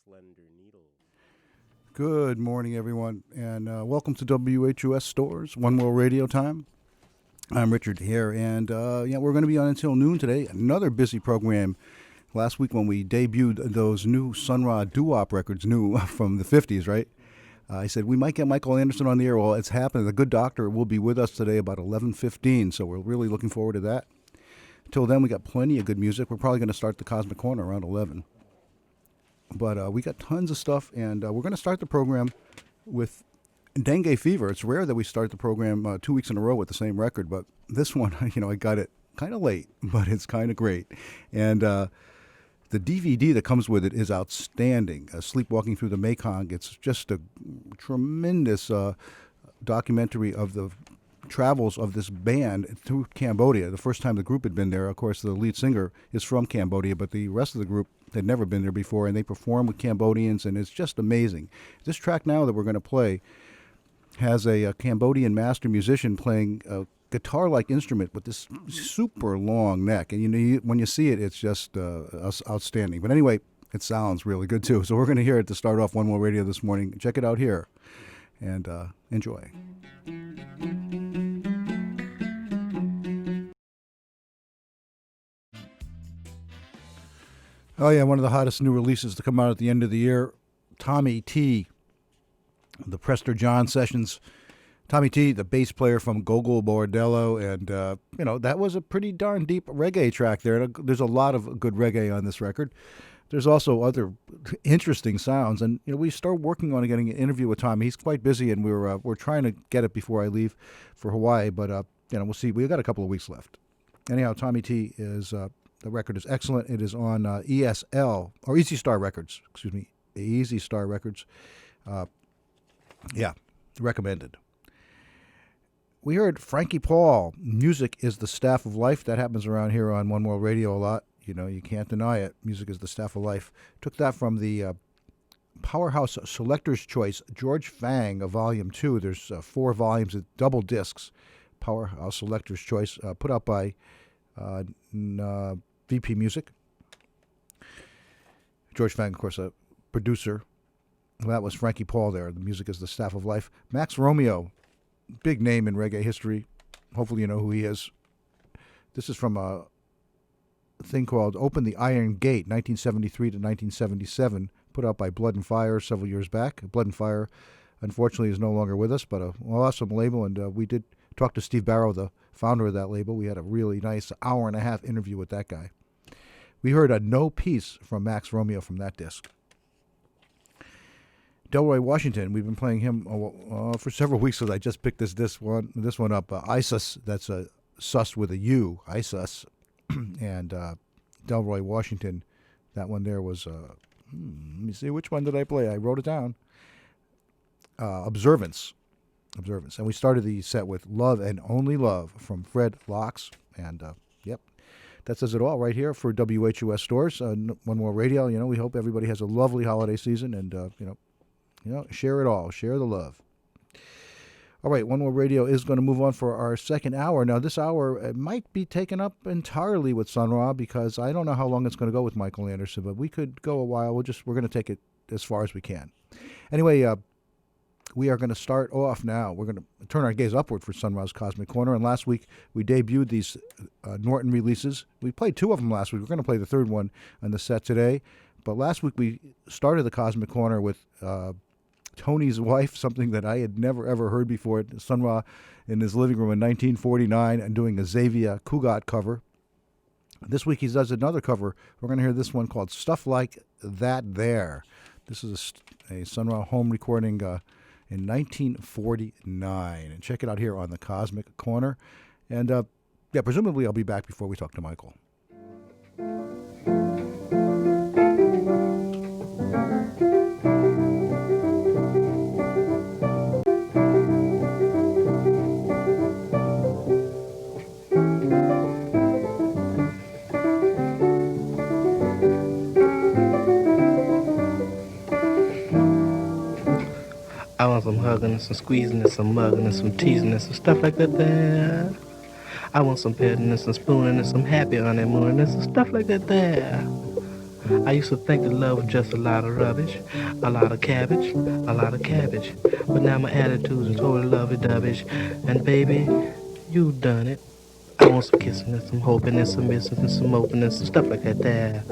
slender needles. Good morning, everyone, and welcome to WHUS Storrs, One World Radio Time. I'm Richard here, and we're going to be on until noon today. Another busy program. Last week when we debuted those new Sun Ra doo-wop records, new from the 50s, right? I said we might get Michael Anderson on the air. Well, it's happening. The good doctor will be with us today about 11:15, so we're really looking forward to that. Until then, we got plenty of good music. We're probably going to start the Cosmic Corner around 11. But we got tons of stuff, and we're going to start the program with Dengue Fever. It's rare that we start the program 2 weeks in a row with the same record, but this one, I got it kind of late, but it's kind of great. And the DVD that comes with it is outstanding. Sleepwalking Through the Mekong. It's just a tremendous documentary of the travels of this band through Cambodia. The first time the group had been there, of course, the lead singer is from Cambodia, but the rest of the group had never been there before, and they perform with Cambodians, and it's just amazing. This track now that we're going to play has a Cambodian master musician playing a guitar-like instrument with this super long neck, and when you see it, it's just outstanding. But anyway, it sounds really good too. So we're going to hear it to start off One More Radio this morning. Check it out here, and enjoy. Oh yeah, one of the hottest new releases to come out at the end of the year, Tommy T, the Prester John sessions. Tommy T, the bass player from Gogol Bordello, and that was a pretty darn deep reggae track there. There's a lot of good reggae on this record. There's also other interesting sounds, and we start working on getting an interview with Tommy. He's quite busy, and we're trying to get it before I leave for Hawaii. But we'll see. We've got a couple of weeks left. Anyhow, Tommy T is the record is excellent. It is on ESL or Easy Star Records. Excuse me, Easy Star Records. Recommended. We heard Frankie Paul, Music is the Staff of Life. That happens around here on One World Radio a lot. You can't deny it. Music is the Staff of Life. Took that from the Powerhouse Selector's Choice, George Fang, Volume 2. There's 4 volumes of double discs. Powerhouse Selector's Choice, put out by VP Music. George Fang, of course, a producer. Well, that was Frankie Paul there. The Music is the Staff of Life. Max Romeo, big name in reggae history. Hopefully you know who he is. This is from a thing called Open the Iron Gate, 1973 to 1977, put out by Blood and Fire several years back. Blood and Fire, unfortunately, is no longer with us, but an awesome label, and we did talk to Steve Barrow, the founder of that label. We had a really nice hour-and-a-half interview with that guy. We heard a No Peace from Max Romeo from that disc. Delroy Washington, we've been playing him for several weeks because I just picked this one up. ISIS, that's a sus with a U, ISIS. And Delroy Washington, that one there was, let me see, which one did I play? I wrote it down. Observance. And we started the set with Love and Only Love from Fred Locks. And, that says it all right here for WHUS Storrs. One More Radio. We hope everybody has a lovely holiday season and, share it all. Share the love. All right, One More Radio is going to move on for our second hour. Now, this hour might be taken up entirely with Sun Ra because I don't know how long it's going to go with Michael Anderson, but we could go a while. We're going to take it as far as we can. Anyway, we are going to start off now. We're going to turn our gaze upward for Sun Ra's Cosmic Corner. And last week, we debuted these Norton releases. We played 2 of them last week. We're going to play the third one on the set today. But last week, we started the Cosmic Corner with Tony's Wife, something that I had never, ever heard before. Sun Ra in his living room in 1949 and doing a Xavier Cugat cover. This week he does another cover. We're going to hear this one called Stuff Like That There. This is a Sun Ra home recording in 1949. And check it out here on the Cosmic Corner. And presumably I'll be back before we talk to Michael. I want some hugging and some squeezing and some mugging and some teasing and some stuff like that there. I want some petting and some spooning and some happy honeymoon and some stuff like that there. I used to think that love was just a lot of rubbish, a lot of cabbage, a lot of cabbage. But now my attitude's totally lovey-dovey. And baby, you done it. I want some kissing and some hoping and some missing and some hoping and some stuff like that there.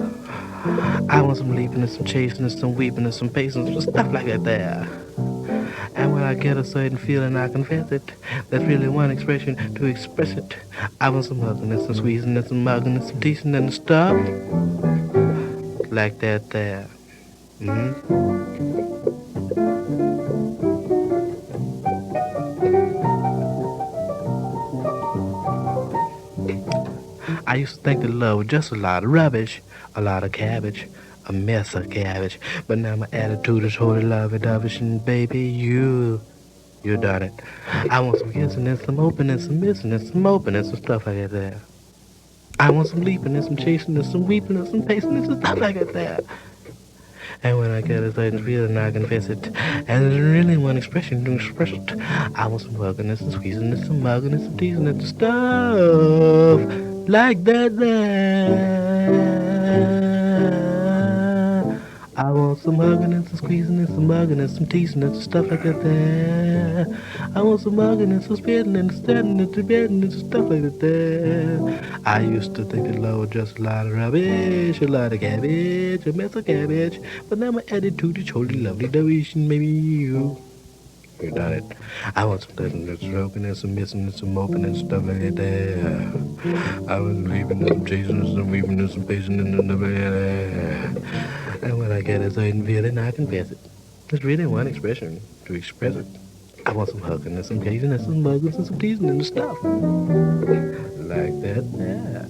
I want some leaping and some chasing and some weeping and some pacing and some stuff like that there. And when I get a certain feeling, I confess it. That's really one expression to express it. I want some hugging and some squeezing and some mugging and some teasing and stuff like that there. I used to think that love was just a lot of rubbish, a lot of cabbage, a mess of cabbage. But now my attitude is totally lovey-dovey, and baby, you done it. I want some kissing and some opening and some missing and some opening and some stuff like that there. I want some leaping and some chasing and some weeping and some pacing and some stuff like that there. And when I get a certain feeling, I confess it. And there's really one expression to express it. I want some hugging and some squeezing and some mugging and some teasing and some stuff like that there. I want some hugging and some squeezing and some mugging and some teasing and some stuff like that there. I want some hugging and some spitting and standing and some bedding and some stuff like that there. I used to think that love was just a lot of rubbish, a lot of cabbage, a mess of cabbage. But now my attitude is totally lovely-dovey, and maybe you done it. I want some kissing and some stroking and some missing and some moping and stuff like that there. I was weeping and some chasing and some weeping and some pacing and stuff like that there. And when I get a certain feeling, I confess it. There's really one expression to express it. I want some hugging and some kissing and some mugging and some teasing and stuff like that there.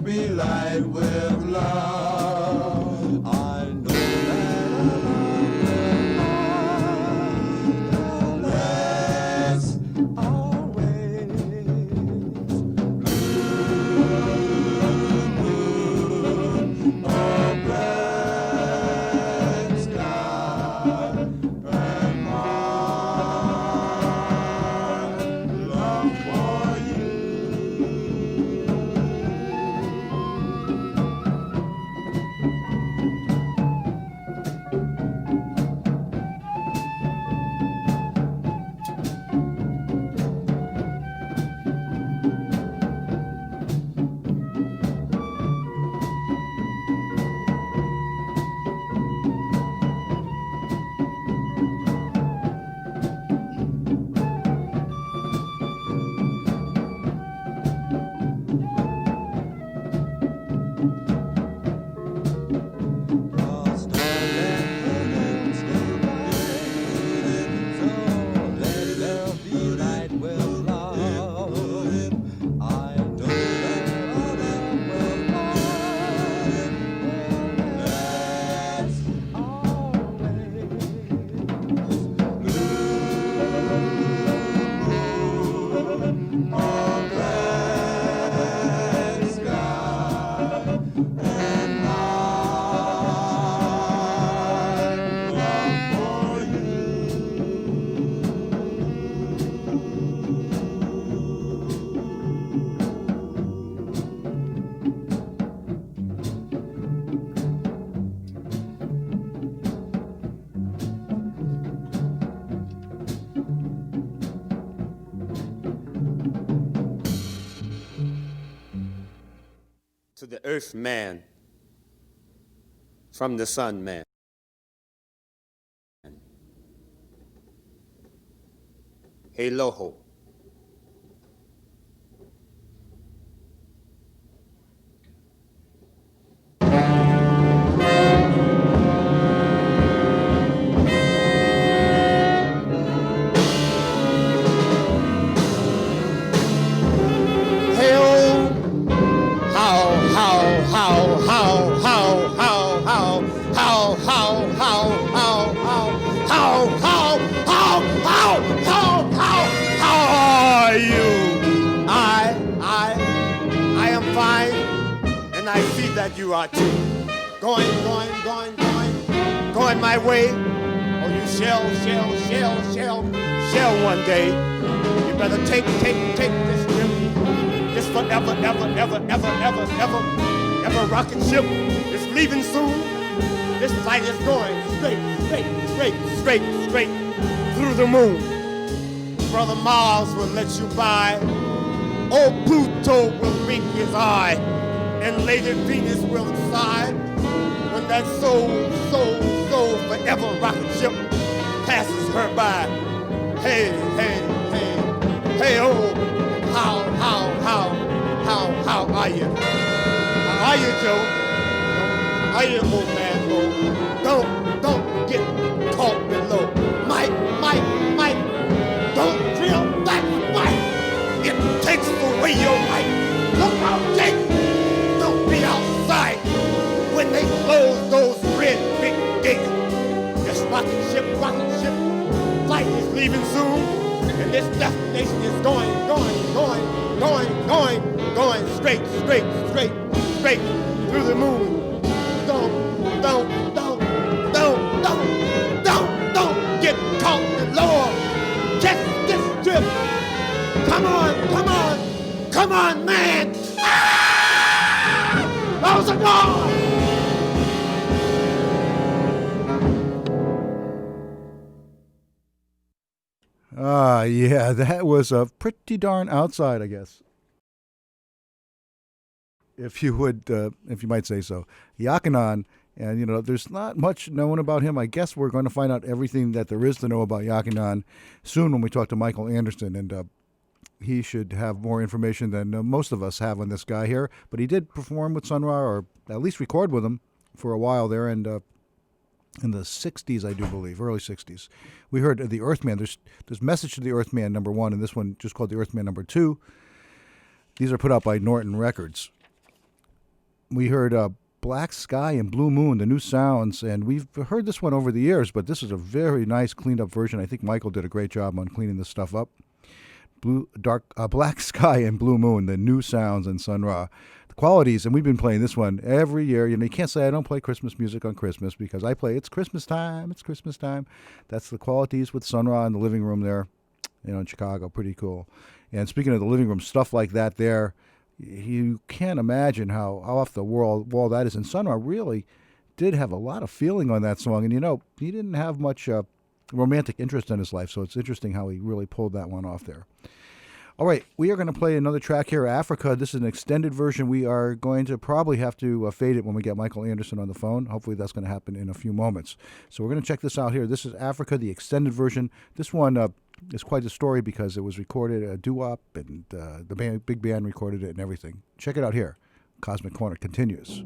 be light with love. I know that our love will last always. Blue moon, a black sky, and my love for you. To the earth man from the sun man. Aloho. You are too. Going my way. Oh, you shall one day. You better take this trip. This forever, ever rocket ship is leaving soon. This flight is going straight through the moon. Brother Mars will let you by. Old Pluto will wink his eye. And Lady Venus will sigh when that soul forever rocket ship passes her by. Hey, oh, how are you? How are you, Joe? How are you, old man, Joe? Don't get caught below. Mike, don't drill that fight. It takes away your life. Look out, Jake. Be outside when they close those red big gates. This rocket ship, flight is leaving soon, and this destination is going straight through the moon. Don't get caught below. Catch this trip. Come on, man. Those are gone! Yeah, that was pretty darn outside, I guess. If you might say so. Yakanan, and there's not much known about him. I guess we're going to find out everything that there is to know about Yakanan soon when we talk to Michael Anderson, and he should have more information than most of us have on this guy here. But he did perform with Sun Ra, or at least record with him for a while there, and in the 60s, I do believe, early 60s. We heard the Earthman. There's Message to the Earthman #1, and this one just called the Earthman #2. These are put out by Norton Records. we heard Black Sky and Blue Moon, the new sounds, and we've heard this one over the years, but this is a very nice cleaned up version. I think Michael did a great job on cleaning this stuff up. Black Sky and Blue Moon, the new sounds in Sun Ra. The qualities, and we've been playing this one every year. You know, you can't say I don't play Christmas music on Christmas because I play It's Christmas Time, It's Christmas Time. That's the qualities with Sun Ra in the living room there, you know, in Chicago. Pretty cool. And speaking of the living room, stuff like that there, you can't imagine how off the wall that is. And Sun Ra really did have a lot of feeling on that song. And, you know, he didn't have much romantic interest in his life, so it's interesting how he really pulled that one off there. All right, we are going to play another track here, Africa. This is an extended version. We are going to probably have to fade it when we get Michael Anderson on the phone. Hopefully that's going to happen in a few moments. So we're going to check this out here. This is Africa, the extended version. This one is quite a story because it was recorded a doo-wop, and the big band recorded it and everything. Check it out here. Cosmic Corner continues.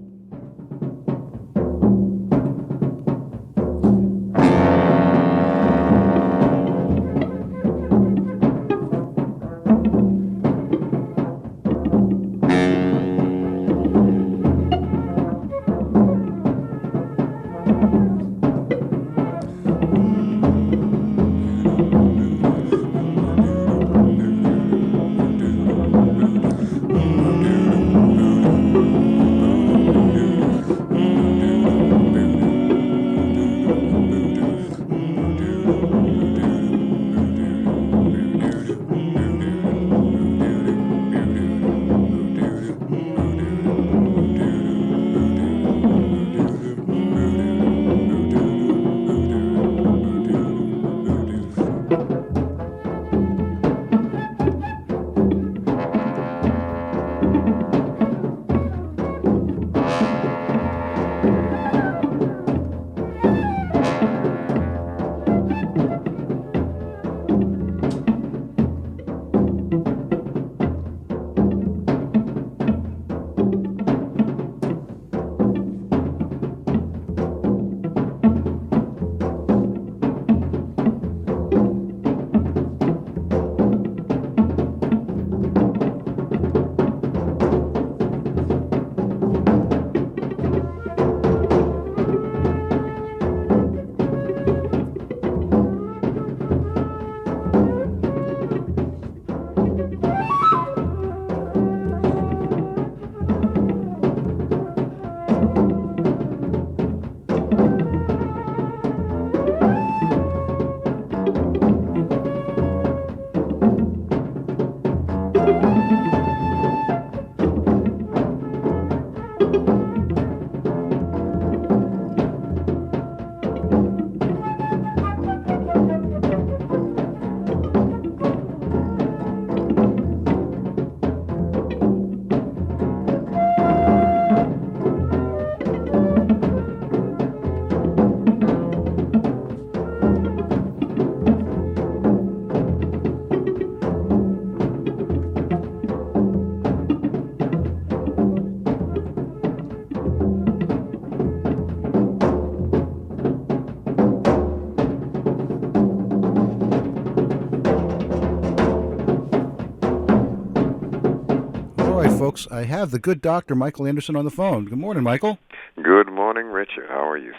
Folks, I have the good doctor, Michael Anderson, on the phone. Good morning, Michael. Good morning, Richard. How are you,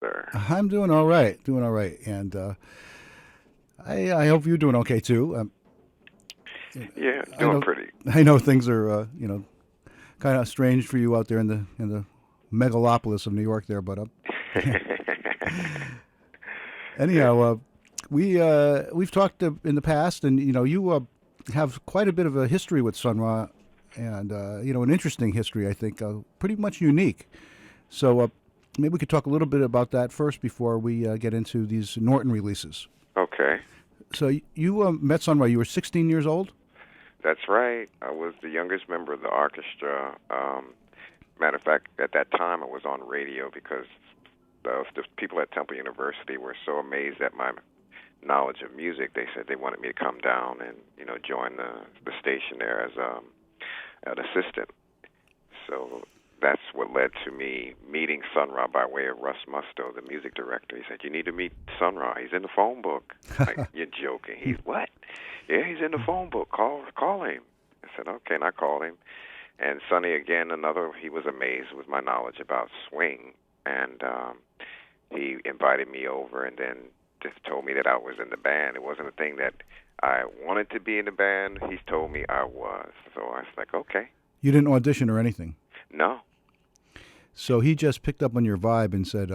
sir? I'm doing all right, and I hope you're doing okay too. Yeah, doing pretty. I know things are kind of strange for you out there in the megalopolis of New York there, but anyhow, we've talked in the past, and you have quite a bit of a history with Sun Ra, and an interesting history, I think, pretty much unique. So maybe we could talk a little bit about that first before we get into these Norton releases. Okay. So you met Sun Ra. You were 16 years old? That's right. I was the youngest member of the orchestra. Matter of fact, at that time I was on radio because the people at Temple University were so amazed at my knowledge of music. They said they wanted me to come down and join the station there as an assistant. So that's what led to me meeting Sun Ra by way of Russ Musto, the music director. He said, "You need to meet Sun Ra. He's in the phone book." Like, you're joking. He's what? Yeah, he's in the phone book. Call him. I said, okay, and I called him. And Sonny, again, he was amazed with my knowledge about swing, and he invited me over and then just told me that I was in the band. It wasn't a thing that I wanted to be in the band. He told me I was. So I was like, okay. You didn't audition or anything? No. So he just picked up on your vibe and said,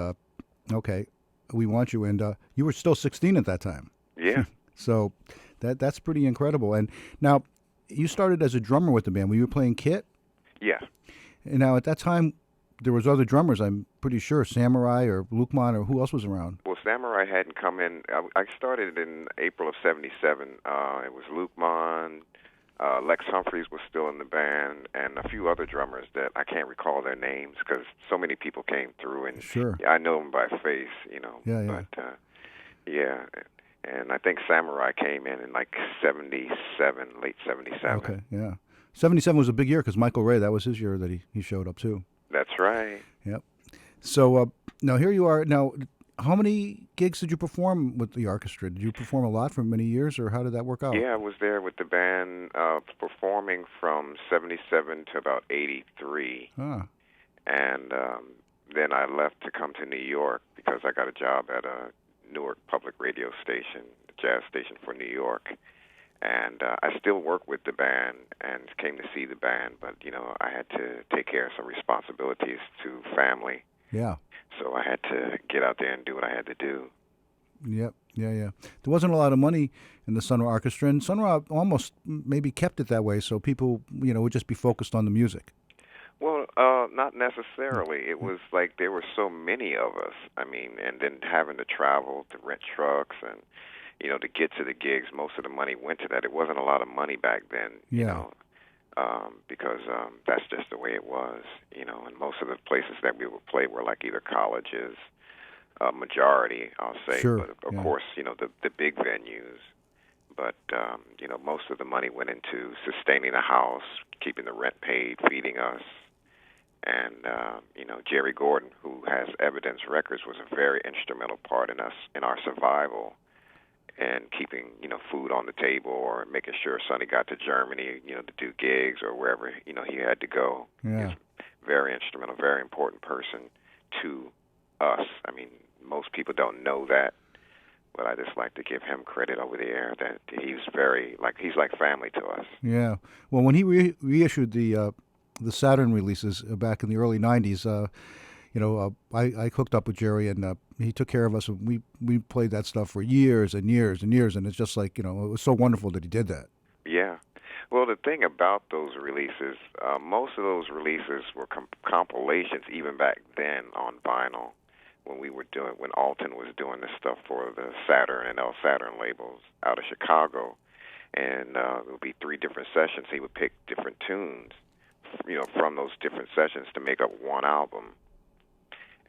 okay, we want you. And you were still 16 at that time. Yeah. So that's pretty incredible. And now, you started as a drummer with the band. Were you playing kit? Yeah. And now, at that time, there was other drummers, I'm pretty sure, Samurai or Lukman, or who else was around? Well, Samurai hadn't come in. I started in April of '77. It was Lukman, Lex Humphreys was still in the band, and a few other drummers that I can't recall their names because so many people came through, and Sure. I know them by face, you know. Yeah. But, yeah, and I think Samurai came in like '77, late '77. Okay, yeah. 77 was a big year because Michael Ray, that was his year that he showed up too. That's right. Yep. So now here you are. Now, how many gigs did you perform with the orchestra? Did you perform a lot for many years, or how did that work out? Yeah, I was there with the band performing from '77 to about '83. Ah. And then I left to come to New York because I got a job at a Newark public radio station, the jazz station for New York. And I still work with the band and came to see the band, but, you know, I had to take care of some responsibilities to family. Yeah. So I had to get out there and do what I had to do. Yep. Yeah. There wasn't a lot of money in the Sun Ra Arkestra, and Sun Ra almost maybe kept it that way so people, you know, would just be focused on the music. Well, not necessarily. It was like there were so many of us. I mean, and then having to travel to rent trucks and, you know, to get to the gigs, most of the money went to that. It wasn't a lot of money back then, you know, because that's just the way it was, you know, and most of the places that we would play were like either colleges, majority, I'll say, Sure, but of course, you know, the big venues. But, you know, most of the money went into sustaining the house, keeping the rent paid, feeding us. And, you know, Jerry Gordon, who has Evidence Records, was a very instrumental part in our survival and keeping, you know, food on the table or making sure Sonny got to Germany, you know, to do gigs or wherever, you know, he had to go. Yeah. He's very instrumental, very important person to us. I mean, most people don't know that, but I just like to give him credit over the air that he's he's like family to us. Yeah. Well, when he reissued the Saturn releases back in the early '90s, you know, I hooked up with Jerry, and he took care of us, and we played that stuff for years and years and years, and it's just like, you know, it was so wonderful that he did that. Yeah. Well, the thing about those releases, most of those releases were compilations even back then on vinyl when Alton was doing this stuff for the Saturn and El Saturn labels out of Chicago. And it would be 3 different sessions. He would pick different tunes, you know, from those different sessions to make up one album.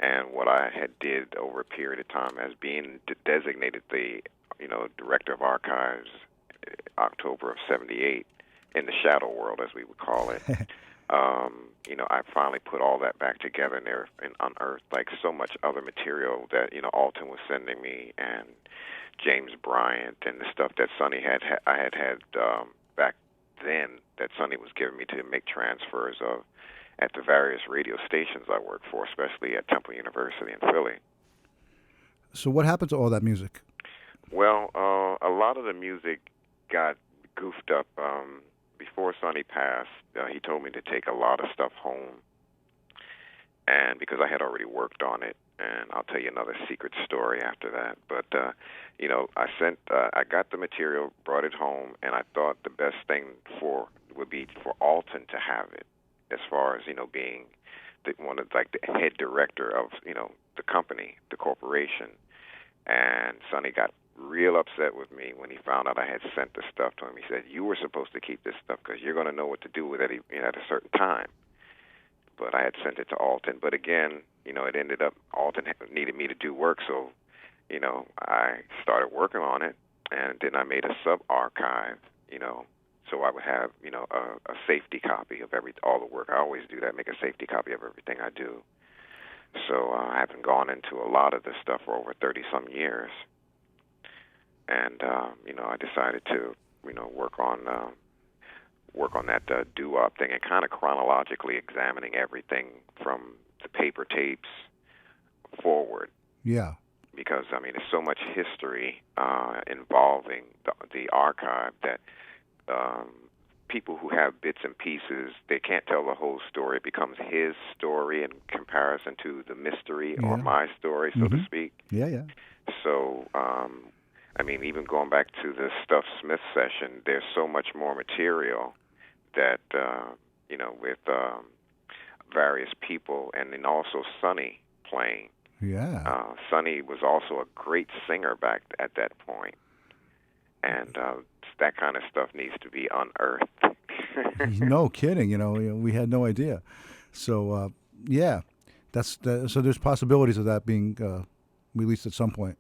And what I had did over a period of time as being designated the, you know, director of archives, October of '78, in the shadow world, as we would call it. You know, I finally put all that back together and unearthed like so much other material that, you know, Alton was sending me, and James Bryant, and the stuff that Sonny I had back then that Sonny was giving me to make transfers of at the various radio stations I worked for, especially at Temple University in Philly. So what happened to all that music? Well, a lot of the music got goofed up. Before Sonny passed, he told me to take a lot of stuff home, and because I had already worked on it, and I'll tell you another secret story after that. But you know, I got the material, brought it home, and I thought the best thing would be for Alton to have it, as far as, you know, being the head director of, you know, the company, the corporation. And Sonny got real upset with me when he found out I had sent the stuff to him. He said, "You were supposed to keep this stuff because you're going to know what to do with it, you know, at a certain time." But I had sent it to Alton. But again, you know, it ended up Alton needed me to do work, so, you know, I started working on it, and then I made a sub-archive, you know, so I would have, you know, a safety copy of all the work. I always do that, make a safety copy of everything I do. So I haven't gone into a lot of this stuff for over 30-some years. And, you know, I decided to, you know, work on work on that doo-wop thing and kind of chronologically examining everything from the paper tapes forward. Yeah. Because, I mean, there's so much history involving the archive that people who have bits and pieces, they can't tell the whole story. It becomes his story in comparison to the mystery or my story, so to speak. Yeah, yeah. So, I mean, even going back to the Stuff Smith session, there's so much more material that, you know, with various people, and then also Sonny playing. Yeah. Sonny was also a great singer back at that point. And that kind of stuff needs to be unearthed. No kidding. You know, we had no idea. So, yeah, so there's possibilities of that being released at some point.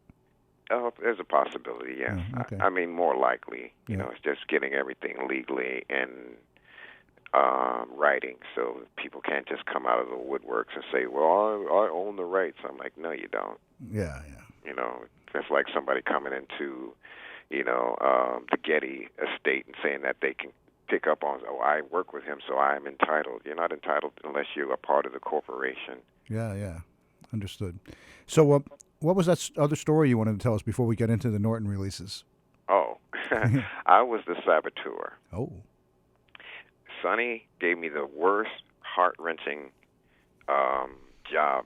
Oh, there's a possibility, yes. Okay. I mean, more likely. You Yeah. know, it's just getting everything legally in writing, so people can't just come out of the woodworks and say, well, I own the rights. I'm like, no, you don't. Yeah, yeah. You know, it's like somebody coming into, you know, the Getty estate and saying that they can pick up on, oh, I work with him, so I'm entitled. You're not entitled unless you're a part of the corporation. Yeah, yeah. Understood. So what was that other story you wanted to tell us before we get into the Norton releases? Oh, I was the saboteur. Oh. Sonny gave me the worst, heart-wrenching job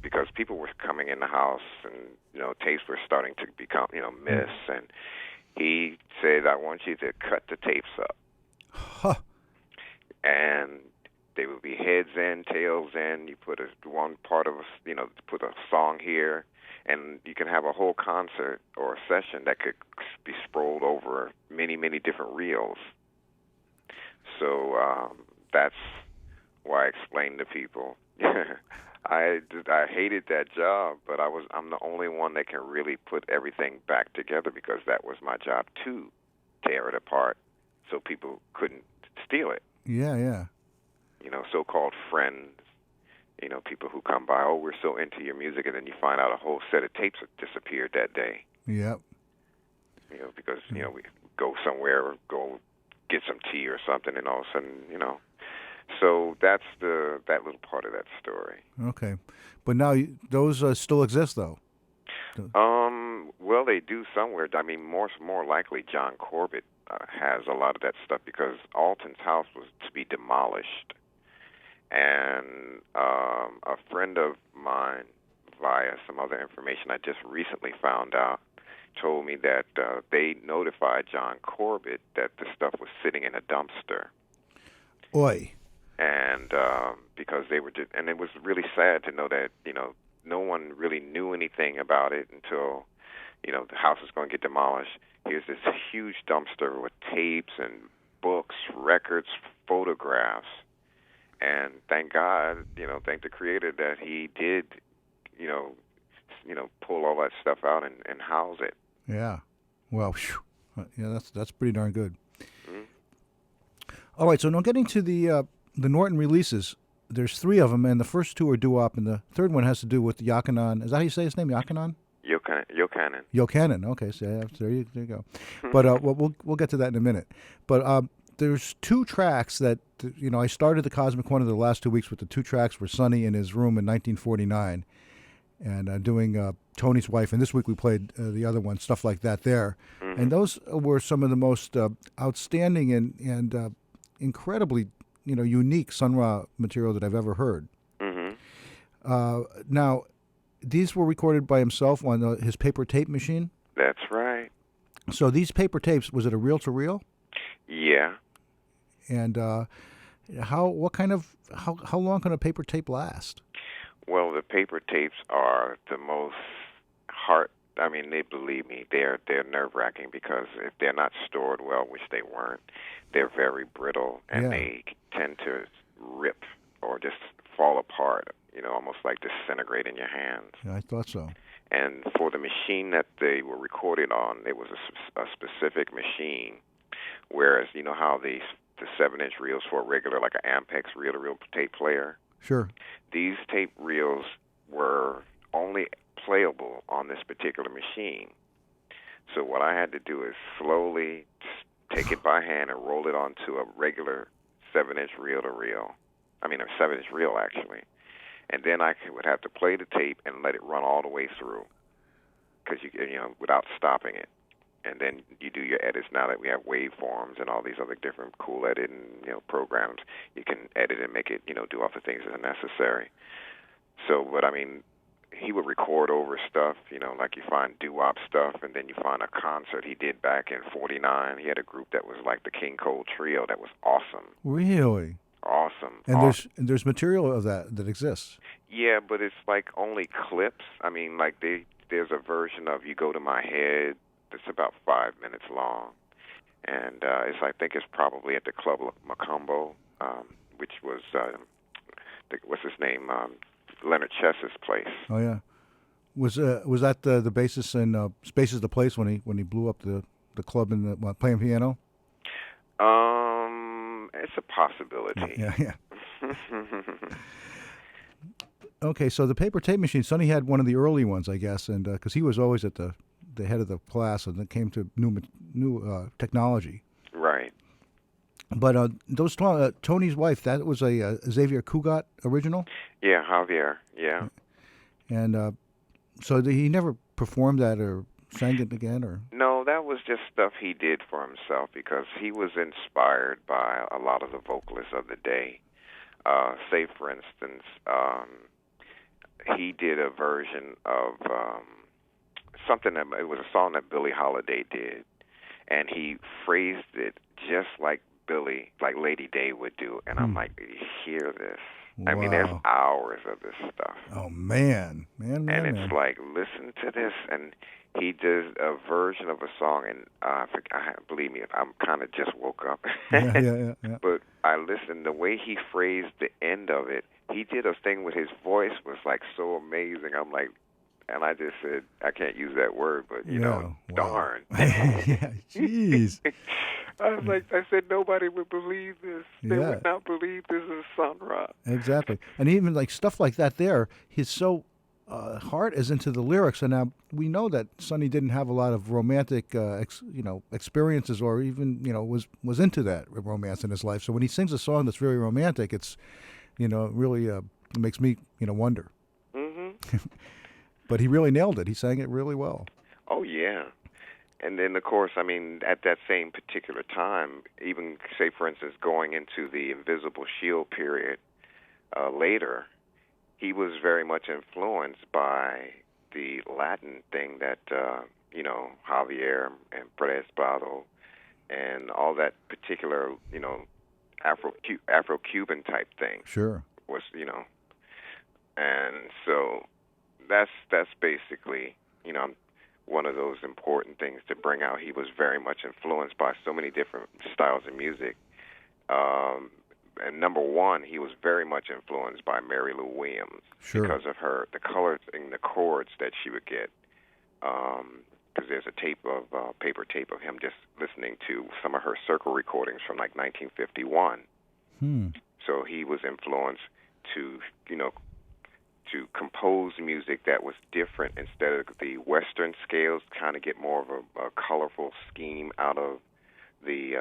because people were coming in the house and, you know, tapes were starting to become, you know, miss. And he said, I want you to cut the tapes up. Huh. And they would be heads in, tails in. You put one part of, you know, put a song here, and you can have a whole concert or a session that could be sprawled over many, many different reels. So that's why I explained to people. I hated that job, but I'm the only one that can really put everything back together because that was my job to tear it apart so people couldn't steal it. Yeah, yeah. You know, so-called friends, you know, people who come by, oh, we're so into your music, and then you find out a whole set of tapes have disappeared that day. Yep. You know, because, you know, we go somewhere, go get some tea or something, and all of a sudden, you know. So that's that little part of that story. Okay. But now those still exist, though? Well, they do somewhere. I mean, more likely John Corbett has a lot of that stuff because Alton's house was to be demolished. And a friend of mine, via some other information I just recently found out, told me that they notified John Corbett that the stuff was sitting in a dumpster. Oi. And because they were just, and it was really sad to know that, you know, no one really knew anything about it until, you know, the house was going to get demolished. Here's this huge dumpster with tapes and books, records, photographs. And thank God, you know, thank the Creator that he did, you know, pull all that stuff out and house it. Yeah. Well, whew. Yeah, that's pretty darn good. Mm-hmm. All right, so now getting to the Norton releases, there's 3 of them, and the first 2 are doo-wop, and the third one has to do with Yochanan. Is that how you say his name, Yochanan? Yochanan. Yochanan. Okay, so there you go. But we'll get to that in a minute. But there's 2 tracks that, you know, I started the Cosmic Corner the last 2 weeks with the 2 tracks were Sonny in his room in 1949 and doing Tony's Wife, and this week we played the other one, Stuff Like That there. Mm-hmm. And those were some of the most outstanding and incredibly, you know, unique Sun Ra material that I've ever heard. Mm-hmm. Now, these were recorded by himself on his paper tape machine? That's right. So these paper tapes, was it a reel-to-reel? Yeah. And how long can a paper tape last? Well, the paper tapes are the most believe me, they're nerve-wracking because if they're not stored well, which they weren't, they're very brittle and they tend to rip or just fall apart, you know, almost like disintegrate in your hands. Yeah, I thought so. And for the machine that they were recorded on, it was a specific machine, whereas, you know how the 7-inch reels for a regular, like an Ampex reel-to-reel tape player? Sure. These tape reels were only playable on this particular machine. So what I had to do is slowly take it by hand and roll it onto a regular 7-inch reel-to-reel. I mean, a 7-inch reel, actually. And then I would have to play the tape and let it run all the way through, because without stopping it. And then you do your edits. Now that we have waveforms and all these other different cool editing, programs, you can edit and make it, do all the things that are necessary. So, but I mean, he would record over stuff, like you find doo-wop stuff, and then you find a concert he did back in '49. He had a group that was like the King Cole Trio that was awesome. Really? Awesome. And awesome. there's material of that exists. Yeah, but it's like only clips. I mean, like there's a version of You Go to My Head that's about 5 minutes long. And I think it's probably at the Club Macumbo, which was, what's his name, Leonard Chess's place. Oh, yeah. Was that the basis in Spaces the Place when he blew up the club in playing piano? It's a possibility. Yeah. Okay, so the paper tape machine, Sonny had one of the early ones, I guess, and because he was always at the head of the class when it came to new technology. Right. But those Tony's wife, that was a Xavier Cugat original? Yeah, Javier, yeah. And so he never performed that or sang it again? Or No, that was just stuff he did for himself because he was inspired by a lot of the vocalists of the day. Say, for instance, he did a version of it was a song that Billie Holiday did, and he phrased it just like Lady Day would do. And I'm like, you hear this? Wow. I mean, there's hours of this stuff. Oh, man. And it's like, listen to this. And he does a version of a song, and believe me, I'm kind of just woke up. Yeah. But I listened, the way he phrased the end of it, he did a thing with his voice was like so amazing. I'm like, and I just said, I can't use that word, but, wow. darn. Yeah, jeez. I said, nobody would believe this. They would not believe this is Sun Ra. Exactly. And even like stuff like that there, his heart is into the lyrics. And now we know that Sonny didn't have a lot of romantic, experiences or even, was into that romance in his life. So when he sings a song that's very romantic, it's, really it makes me, wonder. Mm-hmm. But he really nailed it. He sang it really well. Oh, yeah. And then, of course, I mean, at that same particular time, even, say, for instance, going into the Invisible Shield period later, he was very much influenced by the Latin thing that, Javier and Fred Espada and all that particular, Afro-Cuban type thing. Sure. Was, and so that's basically, one of those important things to bring out. He was very much influenced by so many different styles of music. And number one, he was very much influenced by Mary Lou Williams because of the colors and the chords that she would get. Because there's a paper tape of him just listening to some of her circle recordings from like 1951. So he was influenced to compose music that was different instead of the Western scales, kind of get more of a colorful scheme out of the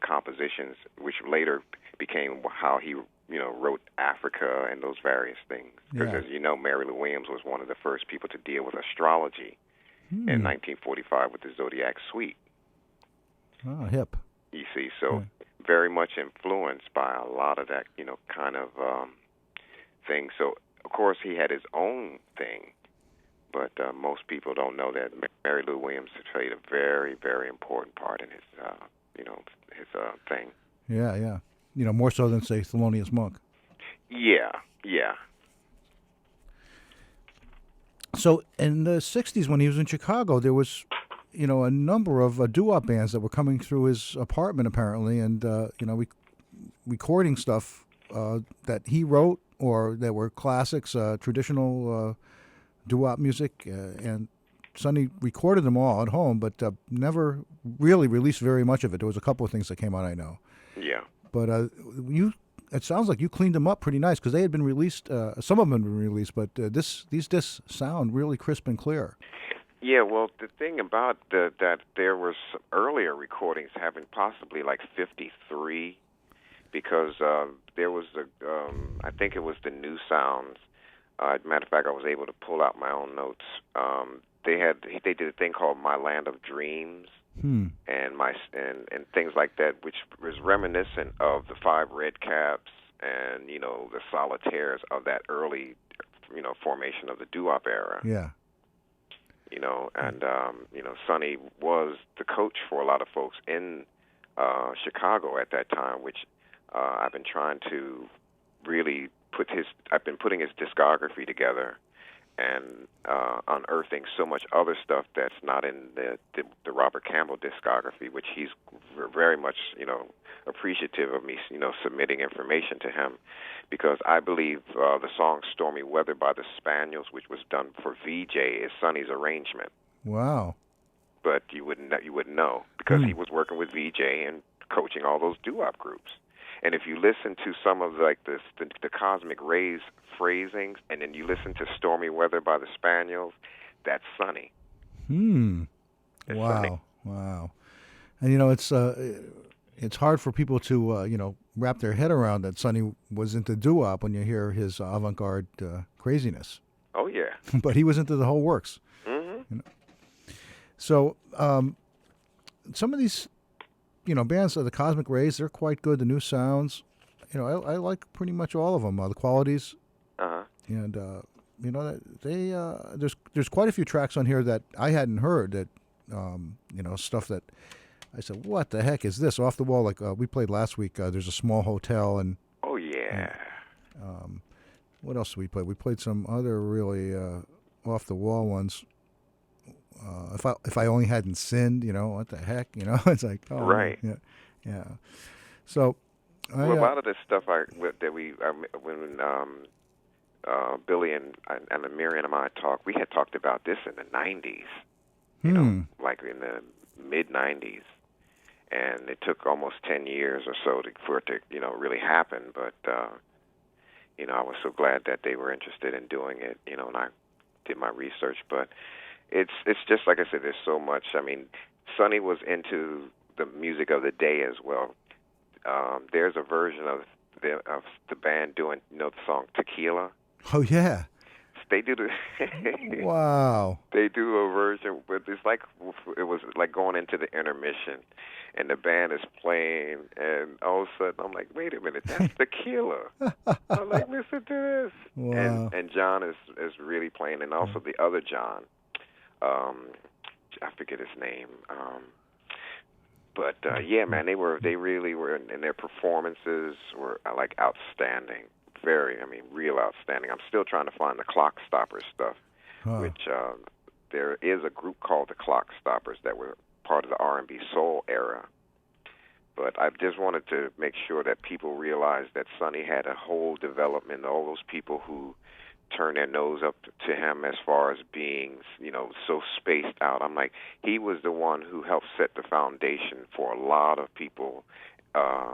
compositions, which later became how he wrote Africa and those various things. Because as you know, Mary Lou Williams was one of the first people to deal with astrology in 1945 with the Zodiac Suite. Oh, hip. You see, so very much influenced by a lot of that, kind of thing. So, of course, he had his own thing, but most people don't know that Mary Lou Williams played a very, very important part in his, his thing. Yeah. More so than, say, Thelonious Monk. Yeah. So in the 60s when he was in Chicago, there was, a number of doo-wop bands that were coming through his apartment, apparently, and, recording stuff that he wrote or that were classics, traditional doo-wop music, and Sonny recorded them all at home, but never really released very much of it. There was a couple of things that came out, I know. Yeah. But it sounds like you cleaned them up pretty nice because they had been released. Some of them had been released, but these discs sound really crisp and clear. Yeah, well, the thing about that there was earlier recordings having possibly like 53, because there was I think it was the New Sounds. Matter of fact, I was able to pull out my own notes. They did a thing called My Land of Dreams, and things like that, which was reminiscent of the Five Red Caps and the Solitaires of that early formation of the doo-wop era. Yeah. And Sonny was the coach for a lot of folks in Chicago at that time, which I've been trying to really I've been putting his discography together and unearthing so much other stuff that's not in the Robert Campbell discography, which he's very much, appreciative of me, submitting information to him, because I believe the song Stormy Weather by the Spaniels, which was done for VJ, is Sonny's arrangement. Wow. But you wouldn't know, because he was working with VJ and coaching all those doo-wop groups. And if you listen to some of the Cosmic Rays phrasings, and then you listen to Stormy Weather by the Spaniels, that's Sonny. Wow. Sonny. Wow. And it's hard for people to wrap their head around that Sonny was into doo-wop when you hear his avant-garde craziness. Oh yeah. But he was into the whole works. Mm-hmm. So some of these bands, the Cosmic Rays, they're quite good. The New Sounds, I like pretty much all of them. The Qualities, and there's quite a few tracks on here that I hadn't heard. That stuff that I said, what the heck is this? Off the wall, like we played last week. There's a Small Hotel, and oh yeah. What else did we play? We played some other really off the wall ones. If I only hadn't sinned, what the heck, it's like, oh, right, yeah. So, a lot of this stuff when Billy and Miriam and I talked, we had talked about this in the '90s, like in the mid '90s, and it took almost 10 years or so for it to really happen. But I was so glad that they were interested in doing it, and I did my research, but. It's just like I said. There's so much. I mean, Sonny was into the music of the day as well. There's a version of the band doing the song Tequila. Oh yeah. They do the. Wow. They do a version, but it was like going into the intermission, and the band is playing, and all of a sudden I'm like, wait a minute, that's Tequila. I'm like, listen to this. Wow. And John is really playing, and also the other John. I forget his name, but yeah, man, they really were, and their performances were like outstanding, real outstanding. I'm still trying to find the Clock Stoppers stuff, which there is a group called the Clock Stoppers that were part of the R&B soul era. But I just wanted to make sure that people realize that Sonny had a whole development. All those people who turn their nose up to him as far as being, so spaced out. I'm like, he was the one who helped set the foundation for a lot of people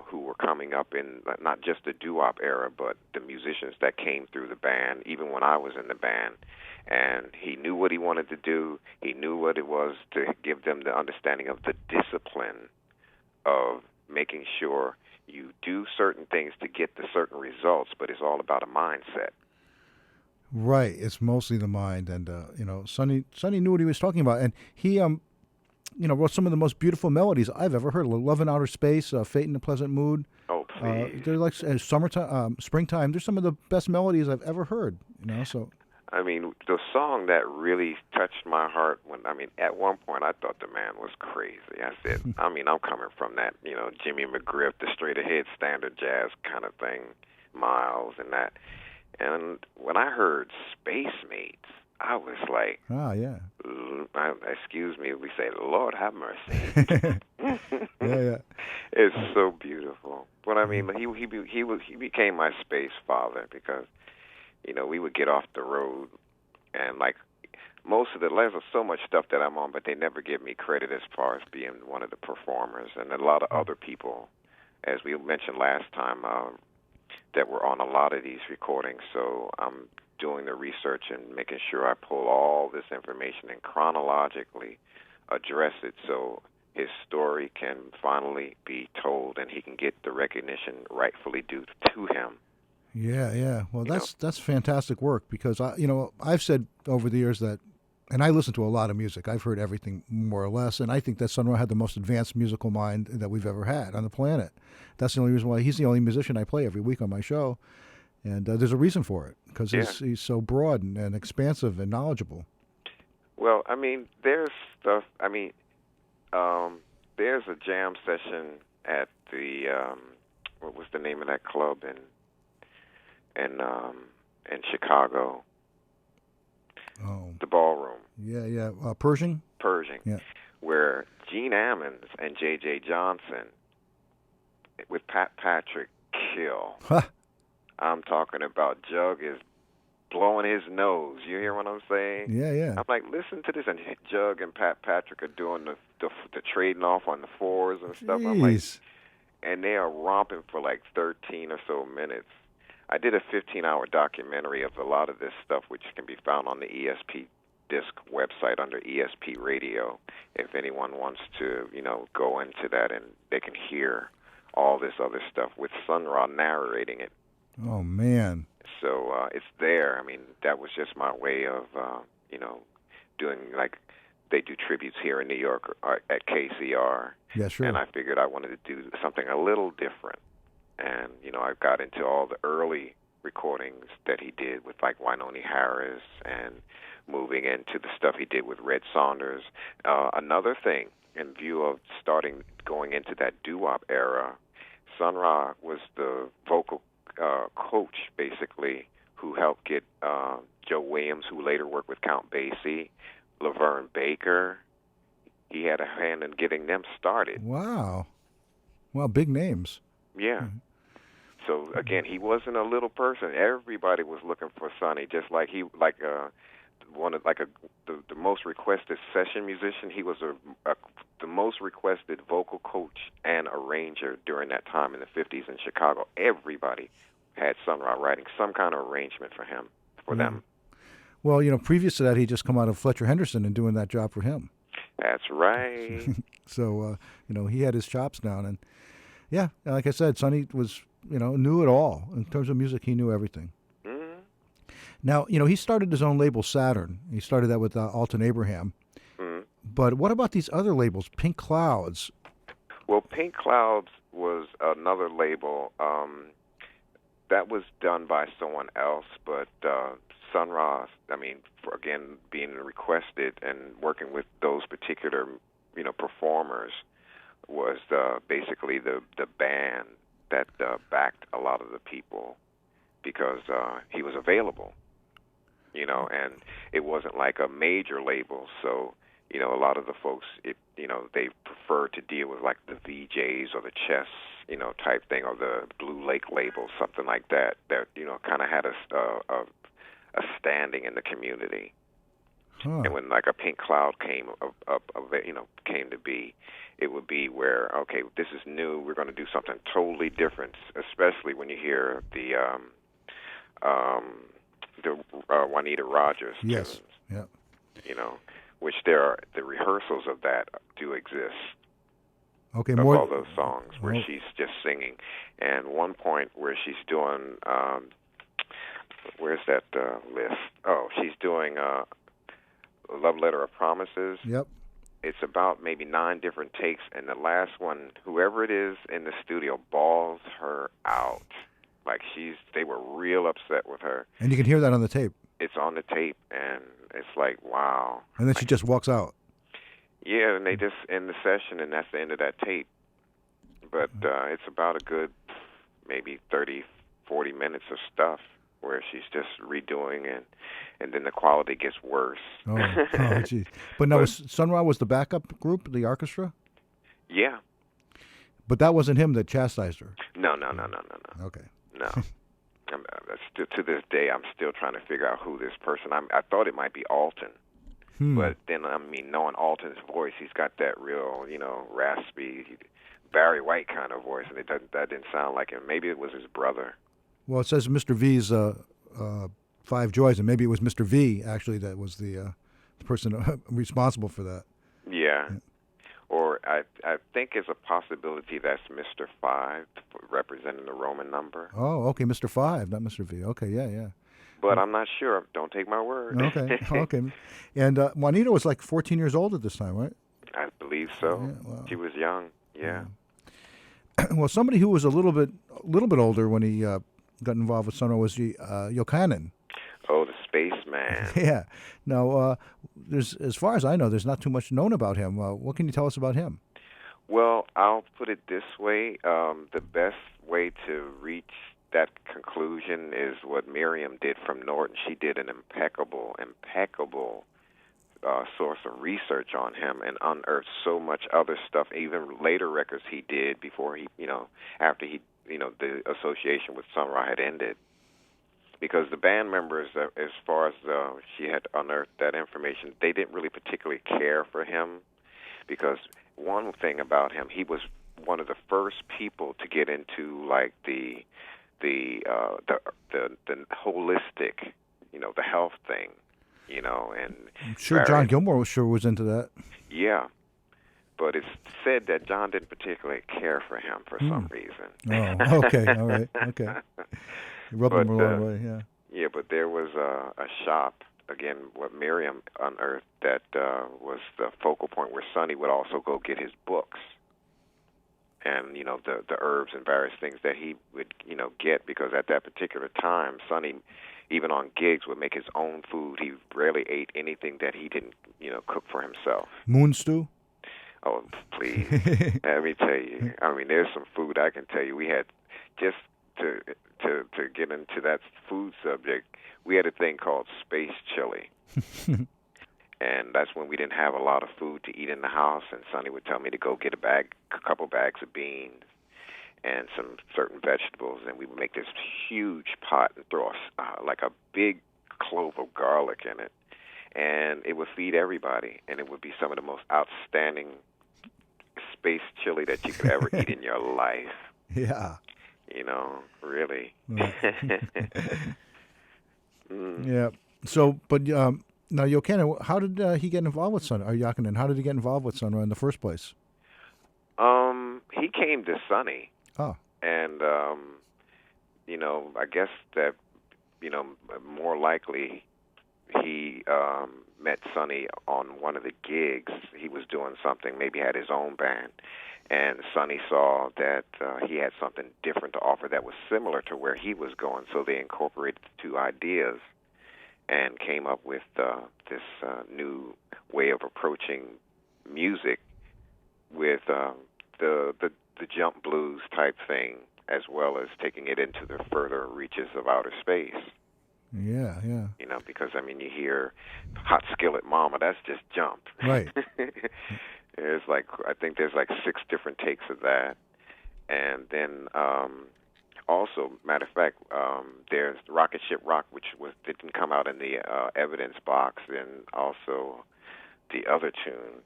who were coming up in not just the doo-wop era, but the musicians that came through the band, even when I was in the band. And he knew what he wanted to do. He knew what it was to give them the understanding of the discipline of making sure you do certain things to get the certain results, but it's all about a mindset. Right, it's mostly the mind, and Sonny knew what he was talking about, and he wrote some of the most beautiful melodies I've ever heard. Love in Outer Space, Fate in a Pleasant Mood. Oh, please. They're like summertime, springtime. They're some of the best melodies I've ever heard. So. I mean, the song that really touched my heart at one point I thought the man was crazy. I said, I'm coming from that, Jimmy McGriff, the straight ahead standard jazz kind of thing, Miles and that. And when I heard Space Mates, I was like, yeah. Excuse me, we say, Lord have mercy. Yeah. It's so beautiful. But he became my space father, because we would get off the road, and like most of there's so much stuff that I'm on, but they never give me credit as far as being one of the performers, and a lot of other people, as we mentioned last time, that were on a lot of these recordings. So I'm doing the research and making sure I pull all this information and chronologically address it so his story can finally be told and he can get the recognition rightfully due to him. Yeah. Well, that's fantastic work because I've said over the years that, and I listen to a lot of music. I've heard everything more or less, and I think that Sun Ra had the most advanced musical mind that we've ever had on the planet. That's the only reason why he's the only musician I play every week on my show, and there's a reason for it because he's so broad and expansive and knowledgeable. Well, I mean, there's stuff. I mean, there's a jam session at the what was the name of that club in Chicago? Oh, the Ballroom. Yeah. Pershing. Yeah. Where Gene Ammons and J.J. Johnson with Pat Patrick kill. Huh. I'm talking about Jug is blowing his nose. You hear what I'm saying? Yeah. I'm like, listen to this, and Jug and Pat Patrick are doing the trading off on the fours and stuff. Jeez. I'm like, and they are romping for like 13 or so minutes. I did a 15-hour documentary of a lot of this stuff, which can be found on the ESP Disc website under ESP Radio. If anyone wants to, go into that, and they can hear all this other stuff with Sun Ra narrating it. Oh man. So it's there. I mean, that was just my way of, doing, like, they do tributes here in New York at KCR. Yeah, sure. And I figured I wanted to do something a little different. And, I got into all the early recordings that he did with, like, Wynonie Harris and moving into the stuff he did with Red Saunders. Another thing, in view of going into that doo-wop era, Sun Ra was the vocal coach, basically, who helped get Joe Williams, who later worked with Count Basie, Laverne Baker. He had a hand in getting them started. Wow. Well, big names. Yeah. So again, he wasn't a little person. Everybody was looking for Sonny, just like the most requested session musician. He was the most requested vocal coach and arranger during that time in the 50s in Chicago. Everybody had Sun Ra writing some kind of arrangement for him, for them. Well, previous to that, he just come out of Fletcher Henderson and doing that job for him. That's right. So, he had his chops down. And, yeah, like I said, Sonny was, knew it all. In terms of music, he knew everything. Mm-hmm. Now, he started his own label, Saturn. He started that with Alton Abraham. Mm-hmm. But what about these other labels, Pink Clouds? Well, Pink Clouds was another label that was done by someone else, but Sun Ra, being requested and working with those particular, performers was basically the band that backed a lot of the people because he was available, and it wasn't like a major label, so, a lot of the folks, they prefer to deal with like the VJs or the Chess, type thing, or the Blue Lake label, something like that, kind of had a standing in the community. Huh. And when like a Pink Cloud came to be, it would be where, okay, this is new. We're going to do something totally different, especially when you hear the Juanita Rogers tunes. Yeah. Which the rehearsals of that do exist. Okay, of more all those songs where she's just singing, and one point where she's doing. Where's that list? Oh, she's doing Love Letter of Promises. Yep. It's about maybe 9 different takes, and the last one, whoever it is in the studio bawls her out. Like they were real upset with her. And you can hear that on the tape. It's on the tape, and it's like, wow. And then she just walks out. Yeah, and they just end the session, and that's the end of that tape. But it's about a good maybe 30, 40 minutes of stuff where she's just redoing it, and then the quality gets worse. Oh, geez. But now, Sun Ra was the backup group, the orchestra? Yeah. But that wasn't him that chastised her? No. Okay. No. To this day, I'm still trying to figure out who this person. I thought it might be Alton. But then, knowing Alton's voice, he's got that real, raspy, Barry White kind of voice, and that didn't sound like him. Maybe it was his brother. Well, it says Mr. V's Five Joys, and maybe it was Mr. V actually that was the person responsible for that. Yeah. Or I think it's a possibility that's Mr. 5 representing the Roman number. Oh, okay, Mr. Five, not Mr. V. Okay, yeah. But I'm not sure. Don't take my word. Okay, okay. And Juanita was like 14 years old at this time, right? I believe so. Yeah, wow. She was young. Yeah. Well, somebody who was a little bit older when he got involved with Sun Ra was Yochanan. Oh, the spaceman. Yeah. Now, there's, as far as I know, there's not too much known about him. What can you tell us about him? Well, I'll put it this way. The best way to reach that conclusion is what Miriam did from Norton. She did an impeccable source of research on him and unearthed so much other stuff, even later records he did before he, after he, the association with Sun Ra had ended. Because the band members, as far as she had unearthed that information, they didn't really particularly care for him. Because one thing about him, he was one of the first people to get into like the holistic, the health thing, and I'm sure John Gilmore was into that. Yeah. But it's said that John didn't particularly care for him for some reason. Oh, okay, all right, okay. Rubbed him the wrong way, yeah. Yeah, but there was a shop, again, what Miriam unearthed, that was the focal point where Sonny would also go get his books and, the herbs and various things that he would, get, because at that particular time, Sonny, even on gigs, would make his own food. He rarely ate anything that he didn't, cook for himself. Moon stew? Oh, please. Let me tell you. I mean, there's some food I can tell you. We had, just to get into that food subject, we had a thing called space chili. And that's when we didn't have a lot of food to eat in the house, and Sonny would tell me to go get a couple bags of beans and some certain vegetables, and we would make this huge pot and throw like a big clove of garlic in it, and it would feed everybody, and it would be some of the most outstanding space chili that you could ever eat in your life. Yeah. Really. Yeah. So, but now Yochanan, how did he get involved with Yochanan? How did he get involved with Sun Ra in the first place? He came to Sonny. Oh. And I guess that more likely he met Sonny on one of the gigs. He was doing something, maybe had his own band. And Sonny saw that he had something different to offer that was similar to where he was going, so they incorporated the two ideas and came up with this new way of approaching music with the jump blues type thing, as well as taking it into the further reaches of outer space. Yeah. Because, you hear Hot Skillet Mama, that's just jump. Right. I think there's 6 different takes of that. And then also, matter of fact, there's Rocket Ship Rock, which didn't come out in the evidence box, and also the other tune.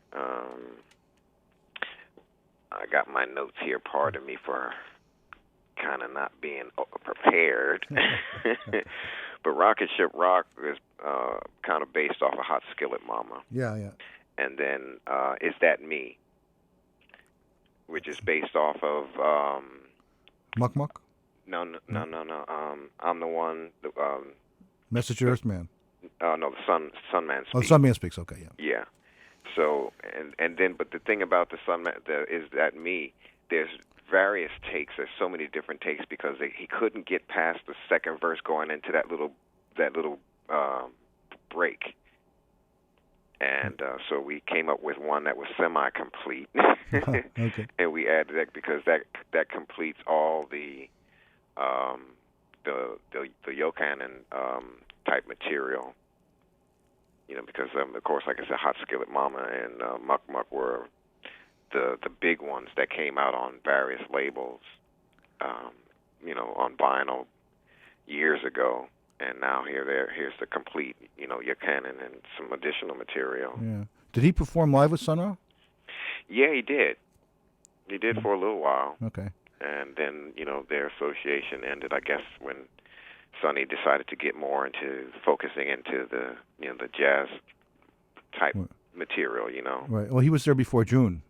I got my notes here. Pardon me for kind of not being prepared. But Rocket Ship Rock is kind of based off of Hot Skillet Mama. Yeah. And then Is That Me, which is based off of Muck Muck? No. I'm the one. Message to Earthman. No, the Sunman Speaks. Oh, Sunman Speaks. Okay, yeah. Yeah. So and then, but the thing about the Sunman, Is That Me? There's various takes. There's so many different takes because he couldn't get past the second verse going into that little break. And so we came up with one that was semi-complete, Okay. and we added that because that completes all the Yochanan type material. Because of course, like I said, Hot Skillet Mama and Muck Muck were the big ones that came out on various labels, on vinyl years ago. And now here's the complete, Yochanan and some additional material. Yeah. Did he perform live with Sun Ra? Yeah, he did. He did for a little while. Okay. And then, their association ended, I guess, when Sonny decided to get more into focusing into the the jazz type material. Right. Well, he was there before June.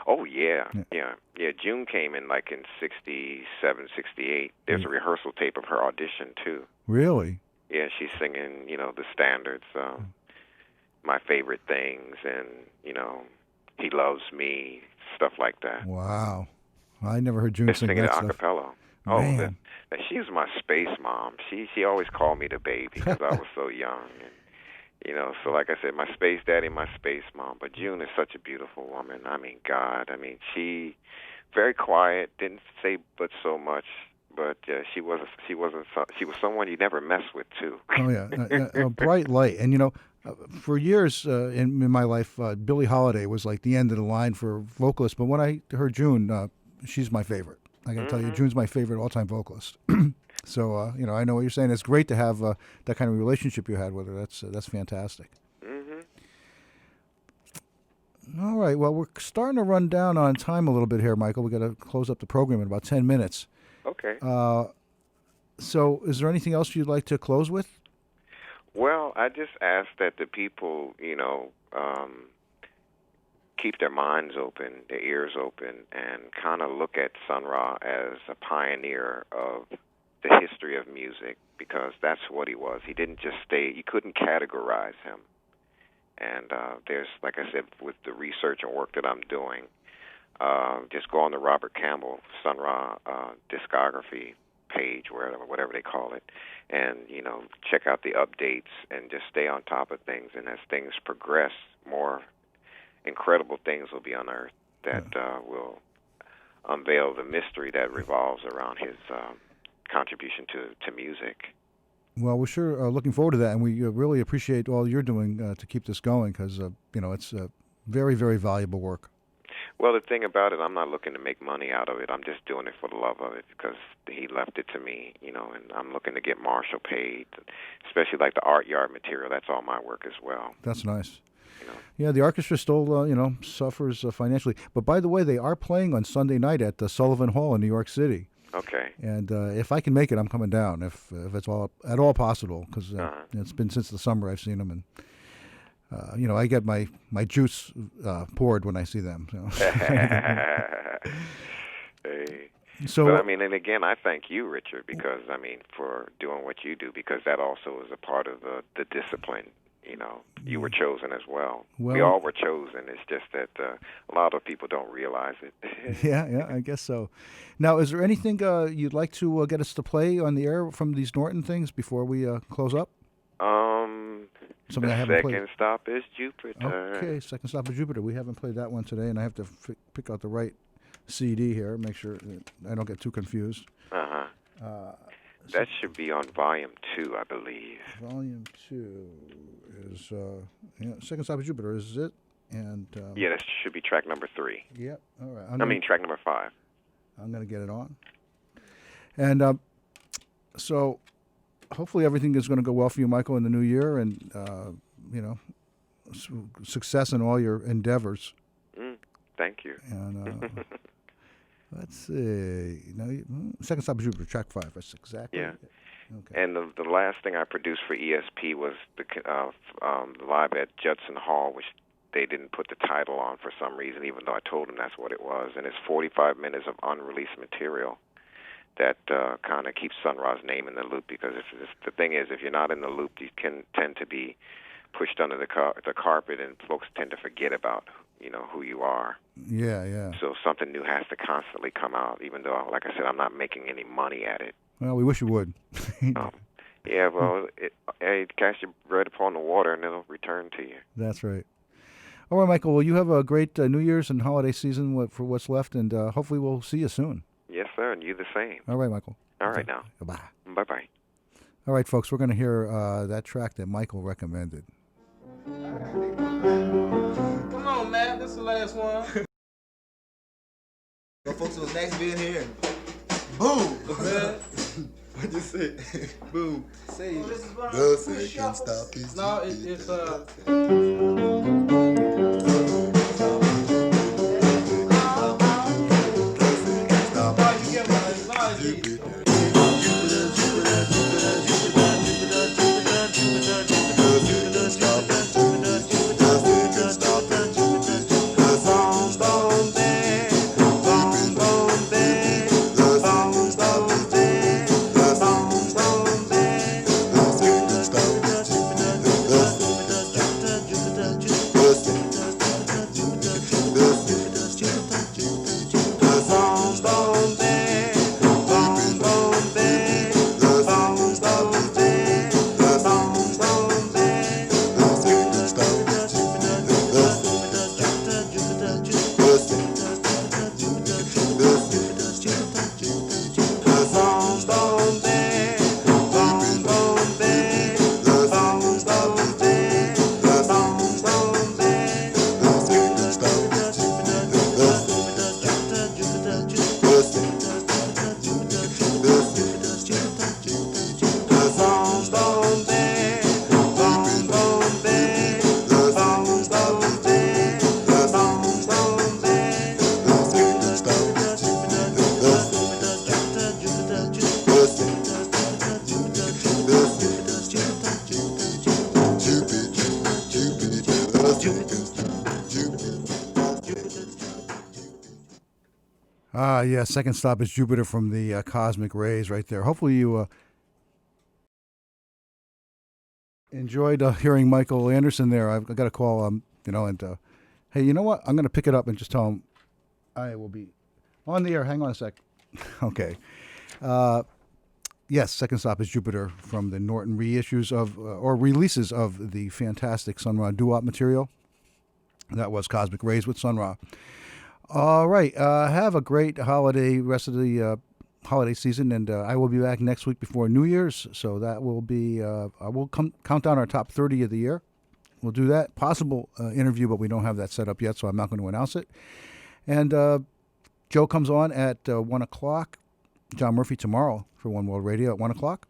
Oh yeah. June came in like in 67, 68. There's a rehearsal tape of her audition too. Really? Yeah, she's singing the standards, My Favorite Things, and He Loves Me, stuff like that. Wow. I never heard June Just sing singing that a stuff. cappella. Man. She was my space mom. She always called me the baby because I was so young. And, so like I said, my space daddy, my space mom. But June is such a beautiful woman. I mean, God. I mean, she very quiet, didn't say but so much. But she was someone you never mess with too. Oh yeah, a bright light. And for years in my life, Billie Holiday was like the end of the line for vocalists. But when I heard June, she's my favorite. I got to tell you, June's my favorite all-time vocalist. So I know what you're saying. It's great to have that kind of relationship you had with her. That's fantastic. All right. Well, we're starting to run down on time a little bit here, Michael. We got to close up the program in about 10 minutes. Okay. So is there anything else you'd like to close with? Well, I just ask that the people, keep their minds open, their ears open, and kind of look at Sun Ra as a pioneer of the history of music, because that's what he was. He didn't just stay, you couldn't categorize him. And there's, like I said, with the research and work that I'm doing, just go on the Robert Campbell Sun Ra discography page, whatever they call it, and check out the updates and just stay on top of things. And as things progress, more incredible things will be unearthed that will unveil the mystery that revolves around his contribution to music. Well, we're sure looking forward to that, and we really appreciate all you're doing to keep this going, because it's very, very valuable work. Well, the thing about it, I'm not looking to make money out of it. I'm just doing it for the love of it, because he left it to me, and I'm looking to get Marshall paid, especially like the art yard material. That's all my work as well. That's nice. Yeah, the orchestra still, suffers financially. But by the way, they are playing on Sunday night at the Sullivan Hall in New York City. Okay. And if I can make it, I'm coming down if it's at all possible, because it's been since the summer I've seen them, and I get my juice poured when I see them. So. Hey. So, but and again, I thank you, Richard, because for doing what you do, because that also is a part of the discipline. You were chosen as well. We all were chosen. It's just that a lot of people don't realize it. Yeah, I guess so. Now, is there anything you'd like to get us to play on the air from these Norton things before we close up? Something I haven't played. Second Stop is Jupiter. Okay, Second Stop is Jupiter. We haven't played that one today, and I have to pick out the right CD here, make sure that I don't get too confused. That should be on Volume 2, I believe. Volume 2 is Second Stop of Jupiter, is it? And yeah, that should be track number 3. Yep. All right. Track number 5. I'm going to get it on. And so hopefully everything is going to go well for you, Michael, in the new year, and success in all your endeavors. Thank you. And let's see. Second Stop of Jupiter, track 5. That's exactly it. Okay. And the last thing I produced for ESP was the live at Judson Hall, which they didn't put the title on for some reason, even though I told them that's what it was. And it's 45 minutes of unreleased material that kind of keeps Sun Ra's name in the loop, because the thing is, if you're not in the loop, you can tend to be pushed under the carpet, and folks tend to forget about who you are. Yeah. So something new has to constantly come out, even though, like I said, I'm not making any money at it. Well, we wish you would. Yeah, well, cast your bread upon the water, and it'll return to you. That's right. All right, Michael. Well, you have a great New Year's and holiday season for what's left, and hopefully we'll see you soon. Yes, sir, and you the same. All right, Michael. All right, now. Bye. Bye-bye. All right, folks, we're going to hear that track that Michael recommended. Come on, man. This is the last one. Well, folks, it was nice being here. Boom! What'd you say? Boom. Say it. Girl say can't stop this. No, it's Jupiter, Jupiter, Jupiter. Yeah, second stop is Jupiter from the Cosmic Rays right there. Hopefully you enjoyed hearing Michael Anderson there. I've got a call, hey, you know what? I'm going to pick it up and just tell him I will be on the air. Hang on a sec. Okay. Yes, second stop is Jupiter from the Norton reissues of, or releases of the fantastic Sun Ra doo-wop material. That was Cosmic Rays with Sun Ra. All right. Have a great rest of the holiday season, and I will be back next week before New Year's. So that will be, I will count down our top 30 of the year. We'll do that. Possible interview, but we don't have that set up yet, so I'm not going to announce it. And Joe comes on at 1 o'clock. John Murphy tomorrow for One World Radio at 1 o'clock.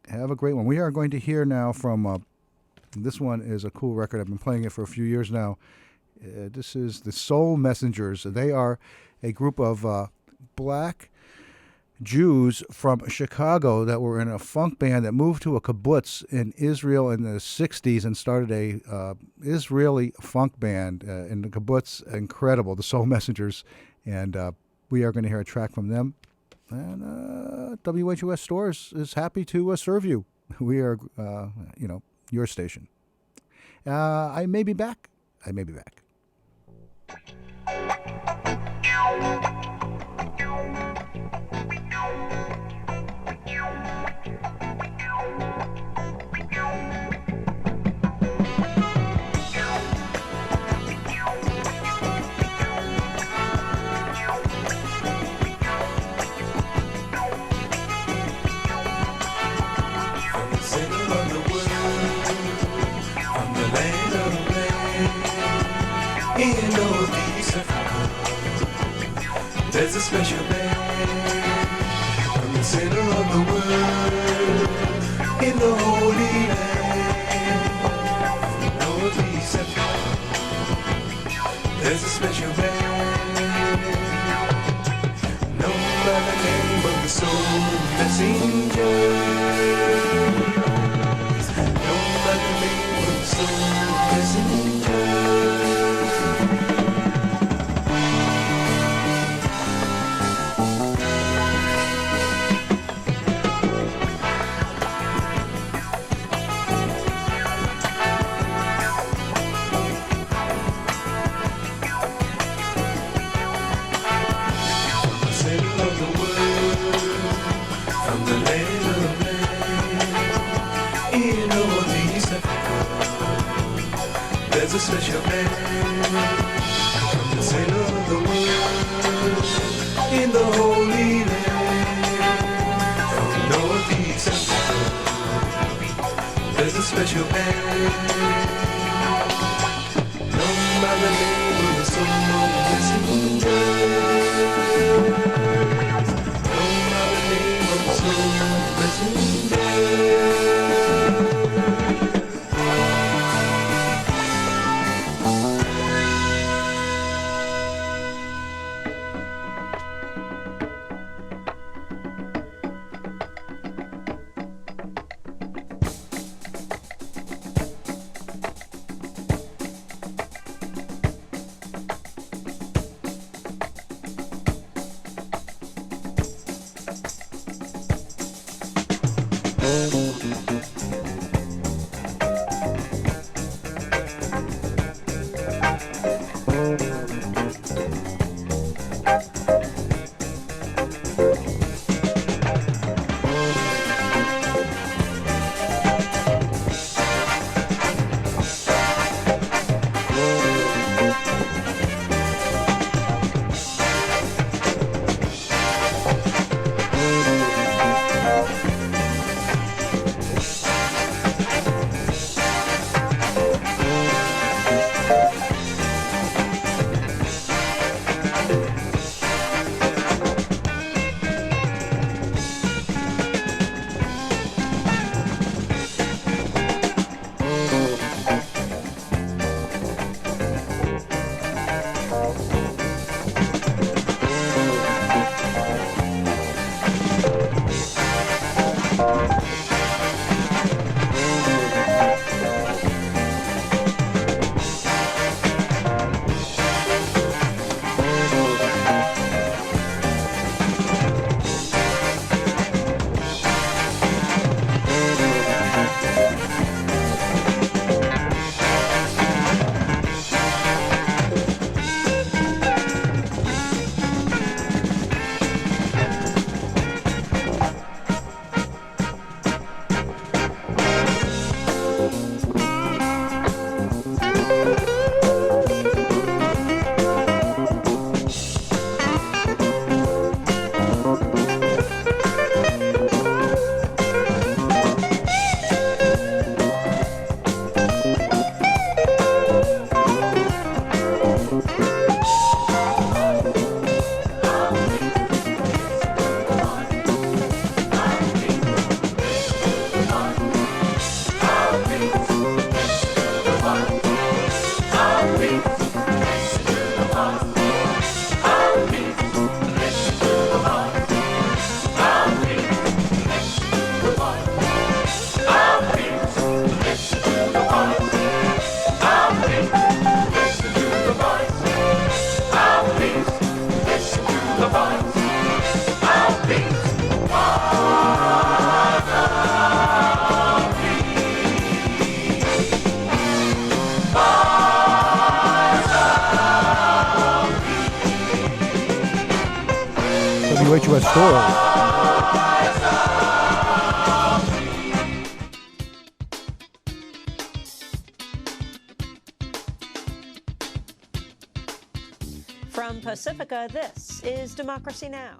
Have a great one. We are going to hear now from, this one is a cool record. I've been playing it for a few years now. This is the Soul Messengers. They are a group of black Jews from Chicago that were in a funk band that moved to a kibbutz in Israel in the 60s and started a Israeli funk band in the kibbutz. Incredible, the Soul Messengers. And we are going to hear a track from them. And WHUS Storrs is happy to serve you. We are, your station. I may be back. There's a special band from the center of the world in the Holy Land. From Northeast Africa, there's a special band known by the name of the Soul Messengers. Known by the name of the Soul Messengers. There's a special band from the center of the world in the Holy Land. From Northeast Africa, there's a special band known by the name of the Soul Messengers. Known by the name of the Soul Messengers. WHUS Storrs. From Pacifica, this is Democracy Now!